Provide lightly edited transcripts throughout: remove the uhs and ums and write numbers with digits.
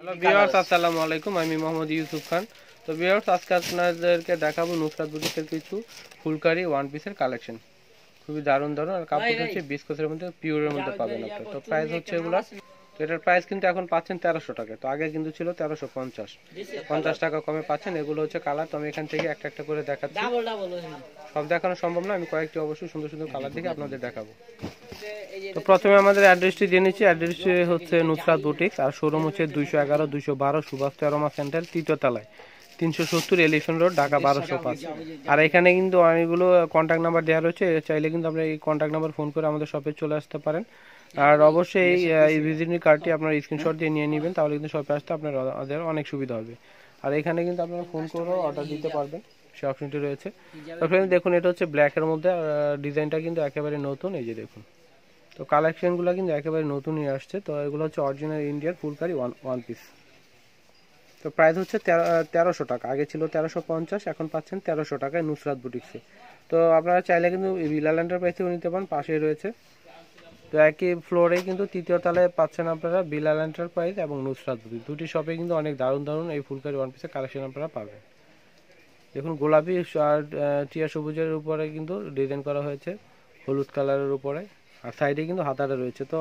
Hello viewers, আসসালামু আলাইকুম। আমি মোহাম্মদ ইউসুফ খান। তো ভিউয়ার্স, আজকে আপনাদেরকে দেখাবো নুসরাত বুটিকের কিছু ফুলকারি ওয়ান পিসের কালেকশন। খুবই দারুণ দারুণ, আর কাপড় হচ্ছে বিস্কোসের মধ্যে, পিওরের মধ্যে পাবেন আপনার। তো প্রাইস হচ্ছে এগুলা, তো এটার প্রাইস কিন্তু এখন পাচ্ছেন 1300 টাকা। তো আগে কিন্তু ছিল 1350, 50 টাকা কমে পাচ্ছেন। এগুলো হচ্ছে কালার। তো আমি এখান থেকে একটা একটা করে দেখাচ্ছি। সব দেখানো সম্ভব না, আমি কয়েকটি অবশ্যই সুন্দর সুন্দর কালার দেখে আপনাদের দেখাবো। তো প্রথমে আমাদের অ্যাড্রেসটি জেনে নিচ্ছি। অ্যাড্রেসটি হচ্ছে নুসরাত বুটিক্স, আর শোরুম হচ্ছে 211 212 সুভাষ তেরোমা সেন্টার, তৃতীয় তলায়, 370 এলিফেন্ট রোড, ঢাকা 1205। আর এখানে কিন্তু অনেকগুলো কন্ট্যাক্ট নাম্বার দেওয়া রয়েছে, চাইলে কিন্তু আপনার এই কন্ট্যাক্ট নাম্বার ফোন করে আমাদের শপে চলে আসতে পারেন। আর অবশ্যই এই ভিজিটিং কার্ডটি আপনার স্ক্রিনশট দিয়ে নিয়ে নেবেন, তাহলে কিন্তু শপে আসতে আপনাদের অনেক সুবিধা হবে। আর এখানে কিন্তু আপনারা ফোন করেও অর্ডার দিতে পারবেন, সে অপশনটি রয়েছে। তো ফ্রেন্ডস দেখুন, এটা হচ্ছে ব্ল্যাকের মধ্যে, ডিজাইনটা কিন্তু একেবারে নতুন, এই যে দেখুন। তো কালেকশনগুলো কিন্তু একেবারে নতুনই আসছে। তো এগুলো হচ্ছে original Indian phulkari one piece. তো প্রাইস হচ্ছে 1300 টাকা। আগে ছিল 1350, এখন পাচ্ছেন 1300 টাকায় নুসরাত বুটিক্সে। তো আপনারা চাইলে কিন্তু বিলাল এন্টারপ্রাইজেও নিতে পারেন, পাশেই রয়েছে। তো একই ফ্লোরে কিন্তু তৃতীয় তলায় পাচ্ছেন আপনারা বিলাল এন্টারপ্রাইজ এবং নুসরাত বুটিক। দুটি শপে কিন্তু অনেক দারুণ দারুণ এই ফুলকারি ওয়ান পিসের কালেকশন আপনারা পাবেন। দেখুন, গোলাপি আর টিয়া সবুজের উপরে কিন্তু ডিজাইন করা হয়েছে, হলুদ কালারের উপরে। আর সাইডে কিন্তু হাতাটা রয়েছে। তো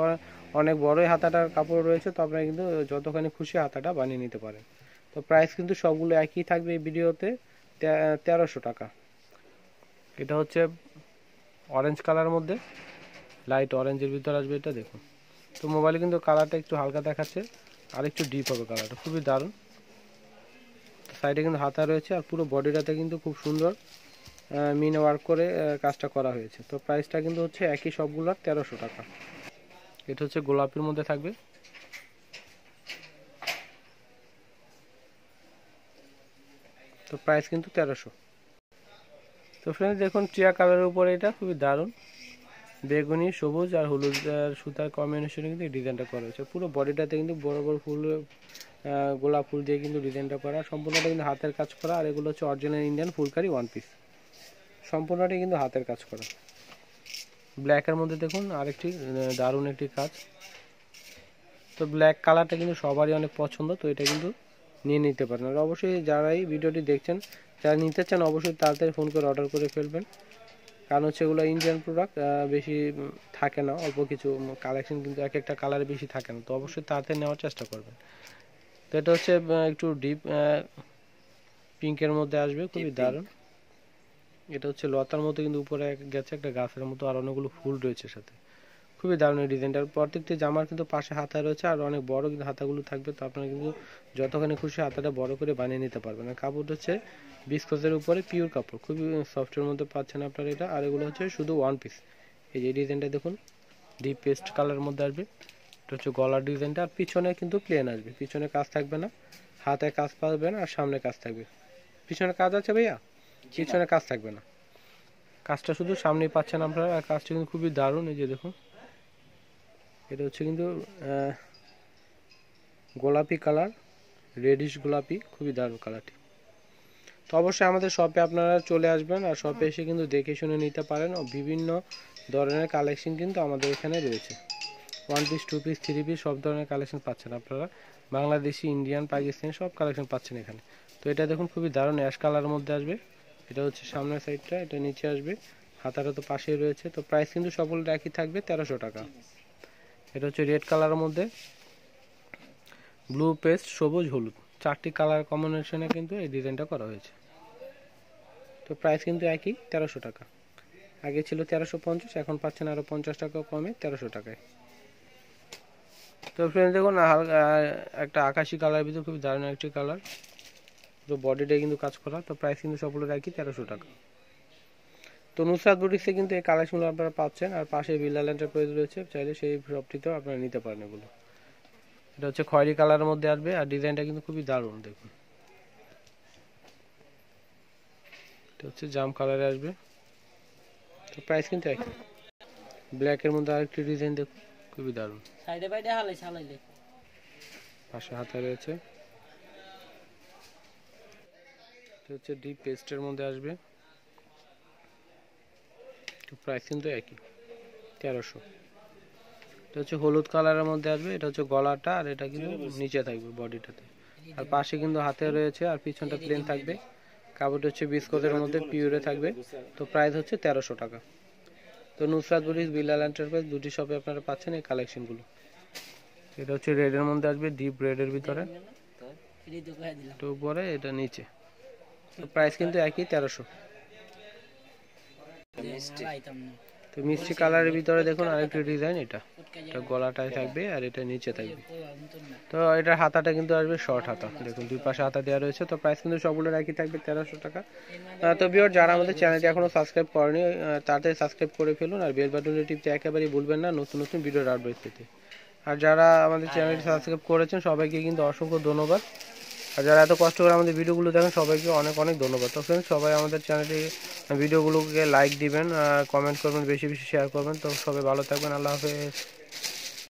অনেক বড়ই হাতাটার কাপড় রয়েছে, তো আপনারা কিন্তু যতখানি খুশি হাতাটা বানিয়ে নিতে পারেন। তো প্রাইস কিন্তু সবগুলো একই থাকবে এই ভিডিওতে, 1300 টাকা। এটা হচ্ছে অরেঞ্জ কালারের মধ্যে, লাইট অরেঞ্জের ভিতর আসবে এটা, দেখুন। তো মোবাইলে কিন্তু কালারটা একটু হালকা দেখাচ্ছে, আর একটু ডিপ হবে কালারটা, খুবই দারুণ। সাইডে কিন্তু হাতা রয়েছে, আর পুরো বডিটাতে কিন্তু খুব সুন্দর মিন ওয়ার্ক করে কাজটা করা হয়েছে। তো প্রাইসটা কিন্তু হচ্ছে একই সবগুলোর 1300 টাকা। এটা হচ্ছে গোলাপির মধ্যে থাকবে। তো প্রাইস কিন্তু 1300। তো ফ্রেন্ডস দেখুন, টিয়া কালারের উপরে এটা খুবই দারুণ, বেগুনি, সবুজ আর হলুদ সুতার কম্বিনেশনে কিন্তু এই ডিজাইনটা করা হয়েছে। পুরো বডিটাতে কিন্তু বড় বড় ফুল, গোলাপ ফুল দিয়ে কিন্তু ডিজাইনটা করা, সম্পূর্ণটা কিন্তু হাতের কাজ করা। আর এগুলো হচ্ছে original Indian phulkari one piece, সম্পূর্ণটাই কিন্তু হাতের কাজ করা। ব্ল্যাকের মধ্যে দেখুন আরেকটি দারুণ একটি কাজ। তো ব্ল্যাক কালারটা কিন্তু সবারই অনেক পছন্দ, তো এটা কিন্তু নিয়ে নিতে পারেন। আর অবশ্যই যারাই ভিডিওটি দেখছেন, যারা নিতে চান, অবশ্যই তাড়াতাড়ি ফোন করে অর্ডার করে ফেলবেন, কারণ হচ্ছে এগুলো ইন্ডিয়ান প্রোডাক্ট, বেশি থাকে না, অল্প কিছু কালেকশন, কিন্তু এক একটা কালারে বেশি থাকে না। তো অবশ্যই তাড়াতাড়ি নেওয়ার চেষ্টা করবেন। তো এটা হচ্ছে একটু ডিপ পিঙ্কের মধ্যে আসবে, খুবই দারুণ। এটা হচ্ছে লতার মতো কিন্তু উপরে গেছে একটা গাছের মতো, আর অনেকগুলো ফুল রয়েছে সাথে, খুবই দারুণ এই ডিজাইনটার। প্রত্যেকটি জামার কিন্তু পাশে হাতা রয়েছে, আর অনেক বড় কিন্তু হাতাগুলো থাকবে। তো আপনারা কিন্তু যতখানি খুশি হাতাটা বড় করে বানিয়ে নিতে পারবেন। আর কাপড় হচ্ছে বিস্কসের উপরে পিওর কাপড়, খুবই সফটের মধ্যে পাচ্ছেন আপনারা এটা। আর এগুলো হচ্ছে শুধু ওয়ান পিস। এই যে ডিজাইনটা দেখুন, ডিপ পেস্ট কালারের মধ্যে আসবে। এটা হচ্ছে গলার ডিজাইনটা, আর পিছনে কিন্তু প্লেন আসবে, পিছনে কাজ থাকবে না, হাতে কাজ পাবেন আর সামনে কাজ থাকবে। পিছনে কাজ আছে ভাইয়া, পিছনে কাজ থাকবে না, কাজটা শুধু সামনেই পাচ্ছেন আপনারা। আর কাজটা কিন্তু খুবই দারুণ, এই যে দেখুন। এটা হচ্ছে কিন্তু গোলাপি কালার, রেডিশ গোলাপি, খুবই দারুণ কালারটি। তো অবশ্যই আমাদের শপে আপনারা চলে আসবেন, আর শপে এসে কিন্তু দেখে শুনে নিতে পারেন। বিভিন্ন ধরনের কালেকশন কিন্তু আমাদের এখানে রয়েছে, one piece, two piece, three piece, সব ধরনের কালেকশন পাচ্ছেন আপনারা। বাংলাদেশি, ইন্ডিয়ান, পাকিস্তানি সব কালেকশন পাচ্ছেন এখানে। তো এটা দেখুন, খুবই দারুণ অ্যাশ কালারের মধ্যে আসবে। এটা হচ্ছে সামনের সাইডটা, এটা নিচে আসবে, হাতাটা তো পাশেই রয়েছে। তো প্রাইস কিন্তু সকলটা একই থাকবে, 1300 টাকা। এটা হচ্ছে রেড কালারের মধ্যে, ব্লু পেস্ট, সবুজ, হলুদ, চারটি কালার কম্বিনেশনে কিন্তু এই ডিজাইনটা করা হয়েছে। তো প্রাইস কিন্তু একই, 1300 টাকা। আগে ছিল 1350, এখন পাচ্ছেন আরও 50 টাকা কমে 1300 টাকায়। তো ফ্রেন্ডস দেখুন, একটা আকাশি কালার ভিতরে খুবই দারুণ একটি কালার, তো বডিটাই কিন্তু কাজ করা। তো প্রাইস কিন্তু সকলের একই, 1300 টাকা। তো নুসরাত বুটিক্সে কিন্তু এই কালেকশনগুলো আপনারা পাচ্ছেন, আর পাশে বিলাল এন্টারপ্রাইজ রয়েছে, চাইলে সেই শপটিতেও আপনারা নিতে পারেন এগুলো। এটা হচ্ছে খয়েরি কালারের মধ্যে আসবে, আর ডিজাইনটা কিন্তু খুবই দারুণ, দেখুন। এটা হচ্ছে জাম কালারে আসবে। তো প্রাইস কিন্তু একই। ব্ল্যাকের মধ্যে আরেকটি ডিজাইন দেখুন, খুবই দারুণ, সাইডে বাইডে হালাইলে পাশে হাতা রয়েছে। এটা হচ্ছে ডিপ পেস্টের মধ্যে আসবে। তো প্রাইস কিন্তু একই, 1300। এটা হচ্ছে হলুদ কালারের মধ্যে আসবে। এটা হচ্ছে গলাটা, আর এটা কিন্তু নিচে থাকবে বডিটাতে, আর পাশে কিন্তু হাতে রয়েছে, আর পিছনটা প্লেন থাকবে। কাপড়টা হচ্ছে বিস্কটের মধ্যে পিওরে থাকবে। তো প্রাইস হচ্ছে 1300 টাকা। তো নুসরাত বুটিক, বিলাল এন্টারপ্রাইজ দুটি শপে আপনারা পাচ্ছেন এই কালেকশনগুলো। এটা হচ্ছে রেডের মধ্যে আসবে, ডিপ রেডের ভিতরে, তো উপরে এটা নিচে। তো প্রাইস কিন্তু একই 1300। তো মিষ্টি কালারের ভিতরে দেখুন আরেকটি ডিজাইন, এটা গলাটায় থাকবে আর এটা নিচে থাকবে। তো এটার হাতাটা কিন্তু আসবে শর্ট হাতা, দেখুন দুই পাশে হাতা দেওয়া রয়েছে। তো প্রাইস কিন্তু সবগুলোর একই থাকবে 1300 টাকা। তো ভিউয়ার, যারা আমাদের চ্যানেলটি এখনো সাবস্ক্রাইব করেনি তাড়াতাড়ি সাবস্ক্রাইব করে ফেলুন, আর বেল বাটনটি টিপতে একেবারেই ভুলবেন না নতুন নতুন ভিডিওর আপডেট পেতে। আর যারা আমাদের চ্যানেলটি সাবস্ক্রাইব করেছেন সবাইকে কিন্তু অসংখ্য ধন্যবাদ। আর যারা এত কষ্ট করে আমাদের ভিডিওগুলো দেখেন সবাইকে অনেক অনেক ধন্যবাদ। তো ফ্রেন্ডস, সবাই আমাদের চ্যানেলটি ভিডিওগুলোকে লাইক দিবেন, কমেন্ট করবেন, বেশি বেশি শেয়ার করবেন। তো সবাই ভালো থাকবেন, আল্লাহ হাফেজ।